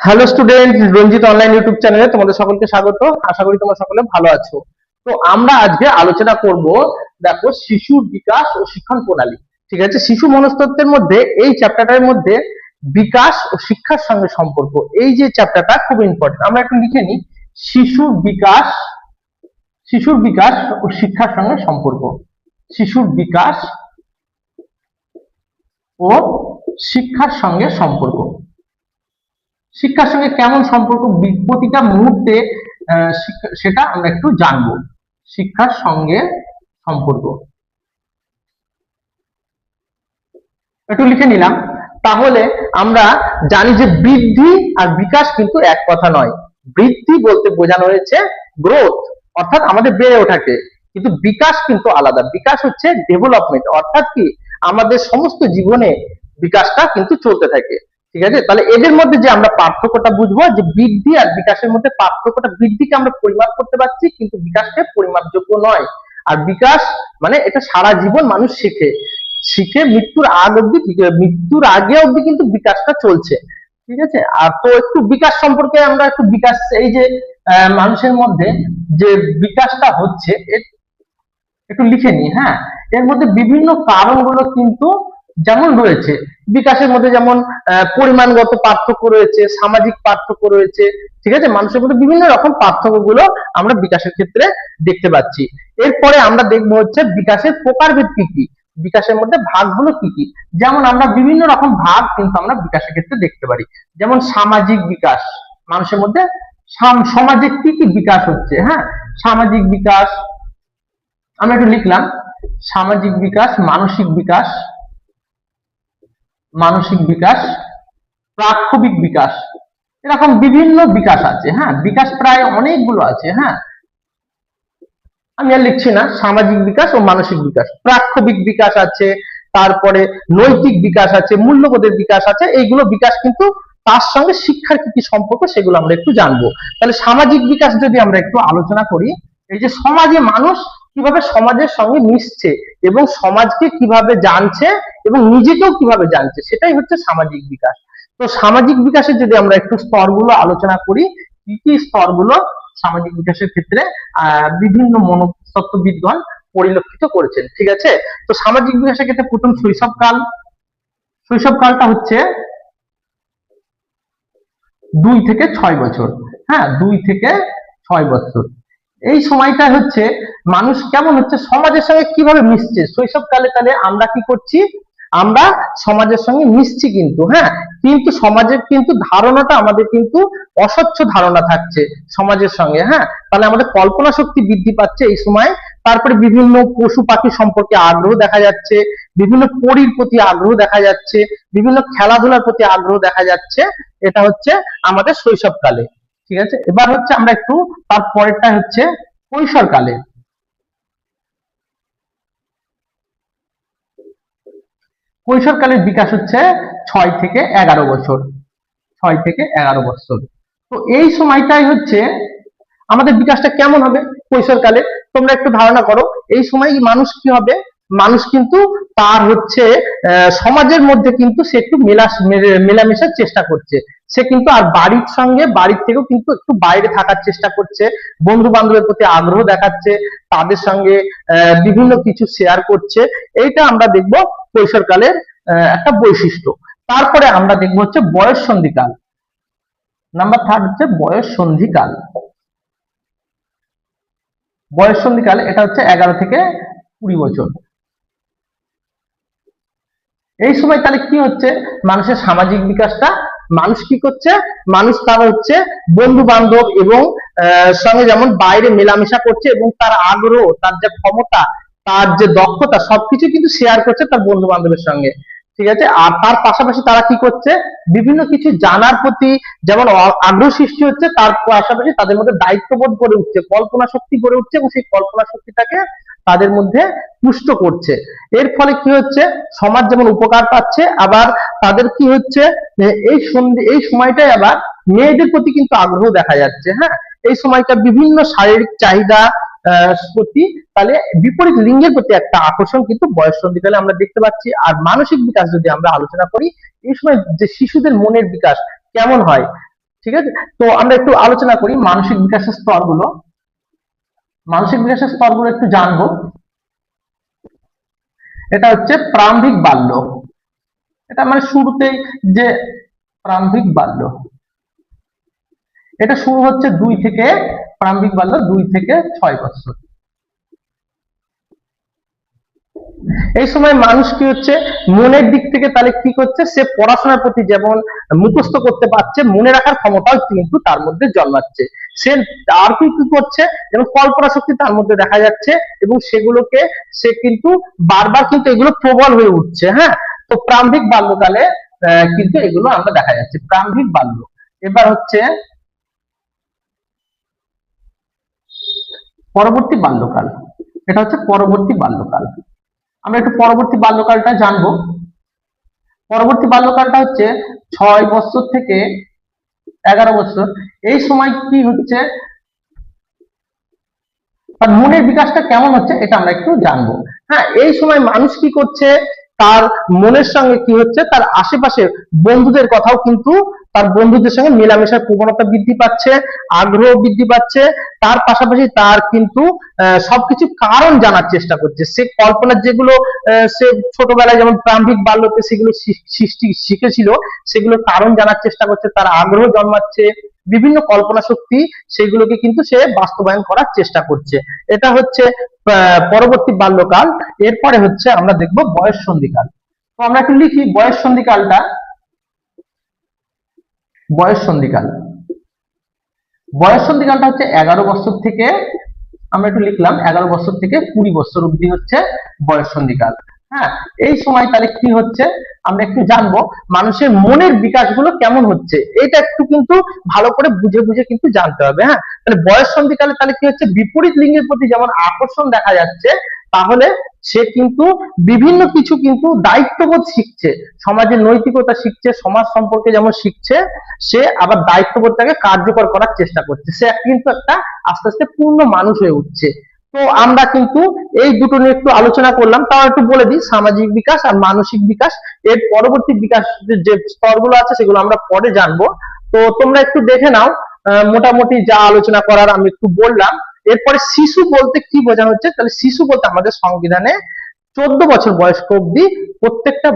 Hello student, রঞ্জিত online YouTube চ্যানেলে তোমাদের সকলকে স্বাগত। আশা করি তোমরা সকলে ভালো আছো। তো আমরা আজকে আলোচনা করব, দেখো, শিশুর বিকাশ ও শিক্ষণ প্রণালী। ঠিক আছে, শিশু মনস্তত্ত্বের মধ্যে এই চ্যাপ্টারটার মধ্যে বিকাশ ও শিক্ষার সঙ্গে সম্পর্ক, এই যে চ্যাপ্টারটা খুব ইম্পর্টেন্ট। আমরা একটু লিখে নিই, শিশুর বিকাশ, শিশুর বিকাশ ও শিক্ষার সঙ্গে সম্পর্ক। শিশুর বিকাশ ও শিক্ষার সঙ্গে সম্পর্ক। শিক্ষার সঙ্গে কেমন সম্পর্ক প্রতিটা মুহূর্তে সেটা আমরা একটু জানবো। শিক্ষার সঙ্গে সম্পর্ক একটু লিখে নিলাম। তাহলে আমরা জানি যে বৃদ্ধি আর বিকাশ কিন্তু এক কথা নয়। বৃদ্ধি বলতে বোঝানো হয়েছে গ্রোথ, অর্থাৎ আমাদের বেড়ে ওঠাকে, কিন্তু বিকাশ কিন্তু আলাদা। বিকাশ হচ্ছে ডেভেলপমেন্ট, অর্থাৎ কি আমাদের সমস্ত জীবনে বিকাশটা কিন্তু চলতে থাকে। ঠিক আছে, তাহলে এদের মধ্যে যে আমরা পার্থক্যটা বুঝবো, যে বৃদ্ধি আর বিকাশের মধ্যে পার্থক্যটা, বৃদ্ধিকে আমরা পরিমাপ করতে পারছি কিন্তু বিকাশকে পরিমাপযোগ্য নয়। আর বিকাশ মানে এটা সারা জীবন মানুষ শেখে, শিখে মৃত্যুর আগ অব্দি, মৃত্যুর আগে অব্দি কিন্তু বিকাশটা চলছে। ঠিক আছে, আর তো একটু বিকাশ সম্পর্কে আমরা একটু বিকাশ, এই যে মানুষের মধ্যে যে বিকাশটা হচ্ছে একটু লিখে নিই। হ্যাঁ, এর মধ্যে বিভিন্ন কারণগুলো কিন্তু যেমন রয়েছে বিকাশের মধ্যে, যেমন পরিমাণগত পার্থক্য রয়েছে, সামাজিক পার্থক্য রয়েছে। ঠিক আছে, মানুষের মধ্যে বিভিন্ন রকম পার্থক্যগুলো আমরা বিকাশের ক্ষেত্রে দেখতে পাচ্ছি। এরপরে আমরা দেখবো হচ্ছে বিকাশের প্রকারভেদ কি কি, বিকাশের মধ্যে ভাগগুলো কি কি। যেমন আমরা বিভিন্ন রকম ভাগ কিন্তু আমরা বিকাশের ক্ষেত্রে দেখতে পারি। যেমন সামাজিক বিকাশ, মানুষের মধ্যে সমাজে কি কি বিকাশ হচ্ছে। হ্যাঁ, সামাজিক বিকাশ আমরা একটু লিখলাম, সামাজিক বিকাশ, মানসিক বিকাশ, মানসিক বিকাশ, প্রাক্ষবিক বিকাশ, এরকম বিভিন্ন বিকাশ আছে। হ্যাঁ, বিকাশ প্রায় অনেকগুলো আছে। হ্যাঁ, আমি আর লিখছি না। সামাজিক বিকাশ ও মানসিক বিকাশ, প্রাক্ষবিক বিকাশ আছে, তারপরে নৈতিক বিকাশ আছে, মূল্যবোধের বিকাশ আছে। এইগুলো বিকাশ কিন্তু তার সঙ্গে শিক্ষার কি কি সম্পর্ক সেগুলো আমরা একটু জানবো। তাহলে সামাজিক বিকাশ যদি আমরা একটু আলোচনা করি, এই যে সমাজে মানুষ কিভাবে সমাজের সঙ্গে মিশছে এবং সমাজকে কিভাবে জানছে এবং নিজেকেও কিভাবে জানছে, সেটাই হচ্ছে সামাজিক বিকাশ। তো সামাজিক বিকাশের যদি আমরা একটু স্তরগুলো আলোচনা করি, কি কি স্তরগুলো সামাজিক বিকাশের ক্ষেত্রে বিভিন্ন মনস্তত্ত্ববিদগণ পরিলক্ষিত করেছেন। ঠিক আছে, তো সামাজিক বিকাশের ক্ষেত্রে প্রথম শৈশবকাল। শৈশবকালটা হচ্ছে 2 থেকে 6 বছর। হ্যাঁ, 2 থেকে 6 বছর। এই সময়টা হচ্ছে মানুষ কেমন হচ্ছে, সমাজের সঙ্গে কিভাবে মিশছে। শৈশবকালে তাহলে আমরা কি করছি, আমরা সমাজের সঙ্গে মিশছি কিন্তু। হ্যাঁ, কিন্তু সমাজের কিন্তু ধারণাটা আমাদের কিন্তু অস্বচ্ছ ধারণা থাকছে সমাজের সঙ্গে। হ্যাঁ, তাহলে আমাদের কল্পনা শক্তি বৃদ্ধি পাচ্ছে এই সময়। তারপরে বিভিন্ন পশু পাখি সম্পর্কে আগ্রহ দেখা যাচ্ছে, বিভিন্ন পরীর প্রতি আগ্রহ দেখা যাচ্ছে, বিভিন্ন খেলাধুলার প্রতি আগ্রহ দেখা যাচ্ছে। এটা হচ্ছে আমাদের শৈশবকালে। ঠিক আছে, এবার হচ্ছে আমরা একটু তারপরেরটা হচ্ছে কৈশোরকালে। কৈশোরকালের বিকাশ হচ্ছে 6 থেকে 11 বছর। 6 থেকে 11 বছর। তো এই সময়টাই হচ্ছে আমাদের বিকাশটা কেমন হবে কৈশোরকালে, তোমরা একটু ধারণা করো। এই সময় মানুষ কি হবে, মানুষ কিন্তু তার হচ্ছে সমাজের মধ্যে কিন্তু সে একটু মেলামেশার চেষ্টা করছে। সে কিন্তু আর বাড়ির সঙ্গে, বাড়ির থেকেও কিন্তু একটু বাইরে থাকার চেষ্টা করছে, বন্ধু বান্ধবের প্রতি আগ্রহ দেখাচ্ছে, তাদের সঙ্গে বিভিন্ন কিছু শেয়ার করছে। এইটা আমরা দেখবো কৈশোরকালের একটা বৈশিষ্ট্য। তারপরে আমরা দেখবো হচ্ছে বয়স সন্ধিকাল। নাম্বার 3 হচ্ছে বয়স সন্ধিকাল। বয়স সন্ধিকাল এটা হচ্ছে 11 থেকে 20 বছর। এই সময় তাহলে কি হচ্ছে, মানুষের সামাজিক বিকাশটা, মানুষ কি করছে, মানুষ তার হচ্ছে বন্ধু বান্ধব এবং সঙ্গে যেমন বাইরে মেলামেশা করছে এবং তার আগ্রহ, তার যে ক্ষমতা, তার যে দক্ষতা, সবকিছু কিন্তু শেয়ার করছে তার বন্ধু বান্ধবের সঙ্গে। ঠিক আছে, আর তার পাশাপাশি তারা কি করছে, বিভিন্ন কিছু জানার প্রতি যেমন আগ্রহ সৃষ্টি হচ্ছে, তার পাশাপাশি তাদের মধ্যে দায়িত্ববোধ গড়ে উঠছে, কল্পনা শক্তি গড়ে উঠছে এবং সেই কল্পনা শক্তিটাকে তাদের মধ্যে পুষ্ট করছে। এর ফলে কি হচ্ছে, সমাজ যেমন উপকার পাচ্ছে, আবার তাদের কি হচ্ছে, এই সময়টাই আবার মেয়েদের প্রতি কিন্তু আগ্রহ দেখা যাচ্ছে। হ্যাঁ, এই সময়টা বিভিন্ন শারীরিক চাহিদা প্রতি, তাহলে বিপরীত লিঙ্গের প্রতি একটা আকর্ষণ কিন্তু বয়স সন্ধিকালে আমরা দেখতে পাচ্ছি। আর মানসিক বিকাশ যদি আমরা আলোচনা করি, এই সময় যে শিশুদের মনের বিকাশ কেমন হয়, ঠিক আছে। তো আমরা একটু আলোচনা করি মানসিক বিকাশের স্তরগুলো। মানসিক বিকাশের স্তরগুলো একটু জানবো। এটা হচ্ছে প্রারম্ভিক বাল্য, এটা মানে শুরুতেই যে প্রারম্ভিক বাল্য, এটা শুরু হচ্ছে প্রারম্ভিক বাল্য 2 থেকে 6 বছর। এই সময় মানুষ কি হচ্ছে মনের দিক থেকে তাহলে কি করছে, সে পড়াশোনার প্রতি যেমন মুখস্থ করতে পারছে, মনে রাখার ক্ষমতাও কিন্তু তার মধ্যে জন্মাচ্ছে। সে আর কি কি করছে, যেমন কল্পনা শক্তি তার মধ্যে দেখা যাচ্ছে, এবং সেগুলোকে সে কিন্তু বারবার কিন্তু এগুলো প্রবল হয়ে উঠছে। হ্যাঁ, তো প্রারম্ভিক বাল্যকালে কিন্তু এগুলো আমরা দেখা যাচ্ছে প্রারম্ভিক বাল্য। এবার হচ্ছে পরবর্তী বাল্যকাল, এটা হচ্ছে পরবর্তী বাল্যকাল। আমরা একটু পরবর্তী বাল্যকালটা জানবো। পরবর্তী বাল্যকালটা হচ্ছে 6 বছর থেকে 11 বছর। এই সময় কি হচ্ছে, তার মনের বিকাশটা কেমন হচ্ছে এটা আমরা একটু জানবো। হ্যাঁ, এই সময় মানুষ কি করছে, তার মনের সঙ্গে কি হচ্ছে, তার আশেপাশে বন্ধুদের কথাও কিন্তু, তার বন্ধুদের সঙ্গে মেলামেশার প্রবণতা বৃদ্ধি পাচ্ছে, আগ্রহ বৃদ্ধি পাচ্ছে। তার পাশাপাশি তার কিন্তু সবকিছু কারণ জানার চেষ্টা করছে। সে কল্পনার যেগুলো সে ছোটবেলায় যেমন প্রারম্ভিক বাল্যতে সেগুলো শিখেছিল, সেগুলো কারণ জানার চেষ্টা করছে, তার আগ্রহ জন্মাচ্ছে, বিভিন্ন কল্পনা শক্তি সেগুলোকে কিন্তু সে বাস্তবায়ন করার চেষ্টা করছে। এটা হচ্ছে পরবর্তী বাল্যকাল। এরপরে হচ্ছে আমরা দেখব বয়স সন্ধিকাল। তো আমরা একটু লিখি বয়স সন্ধিকালটা। বয়স সন্ধিকাল, বয়স সন্ধিকালটা হচ্ছে 11 বছর থেকে, আমরা একটু লিখলাম 11 বছর থেকে 20 বছর অবধি হচ্ছে বয়স সন্ধিকাল। হ্যাঁ, এই সময় তাহলে কি হচ্ছে আমরা একটু জানবো, মানুষের মনের বিকাশগুলো কেমন হচ্ছে এটা একটু কিন্তু ভালো করে বুঝে বুঝে কিন্তু জানতে হবে। হ্যাঁ, তাহলে বয়স সন্ধিকালে তাহলে কি হচ্ছে, বিপরীত লিঙ্গের প্রতি যেমন আকর্ষণ দেখা যাচ্ছে, তাহলে সে কিন্তু বিভিন্ন কিছু কিন্তু দায়িত্ববোধ শিখছে, সমাজের নৈতিকতা শিখছে, সমাজ সম্পর্কে যেমন শিখছে, সে আবার দায়িত্ববোধটাকে কার্যকর করার চেষ্টা করছে। সে কিন্তু একটা আস্তে আস্তে পূর্ণ মানুষ হয়ে উঠছে। তো আমরা কিন্তু এই দুটো নিয়ে একটু আলোচনা করলাম। তাও একটু বলে দিই, সামাজিক বিকাশ আর মানসিক বিকাশ, এর পরবর্তী বিকাশ যে স্তরগুলো আছে সেগুলো আমরা পরে জানবো। তো তোমরা একটু দেখে নাও, মোটামুটি যা আলোচনা করার আমি একটু বললাম। এরপরে শিশু বলতে কি বোঝানো হচ্ছে, তাহলে শিশু বলতে আমাদের সংবিধানে 14 বছর বয়স্ক অবধি প্রত্যেকটা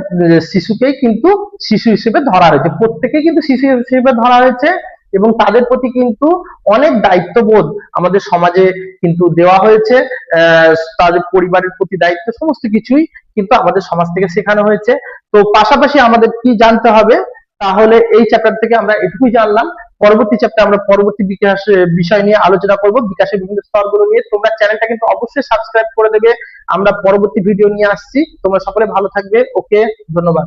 শিশুকেই কিন্তু শিশু হিসেবে ধরা হয়েছে, প্রত্যেকে কিন্তু শিশু হিসেবে ধরা হয়েছে, এবং তাদের প্রতি কিন্তু অনেক দায়িত্ববোধ আমাদের সমাজে কিন্তু দেওয়া হয়েছে। তাদের পরিবারের প্রতি দায়িত্ব সমস্ত কিছুই কিন্তু আমাদের সমাজ থেকে শেখানো হয়েছে। তো পাশাপাশি আমাদের কি জানতে হবে, তাহলে এই চ্যাপ্টার থেকে আমরা এটুকুই জানলাম। পরবর্তী চ্যাপ্টার আমরা পরবর্তী বিকাশ বিষয় নিয়ে আলোচনা করব, বিকাশের বিভিন্ন স্তরগুলো নিয়ে। তোমরা চ্যানেলটা কিন্তু অবশ্যই সাবস্ক্রাইব করে দেবে, আমরা পরবর্তী ভিডিও নিয়ে আসছি। তোমরা সকলে ভালো থাকবে। ওকে, ধন্যবাদ।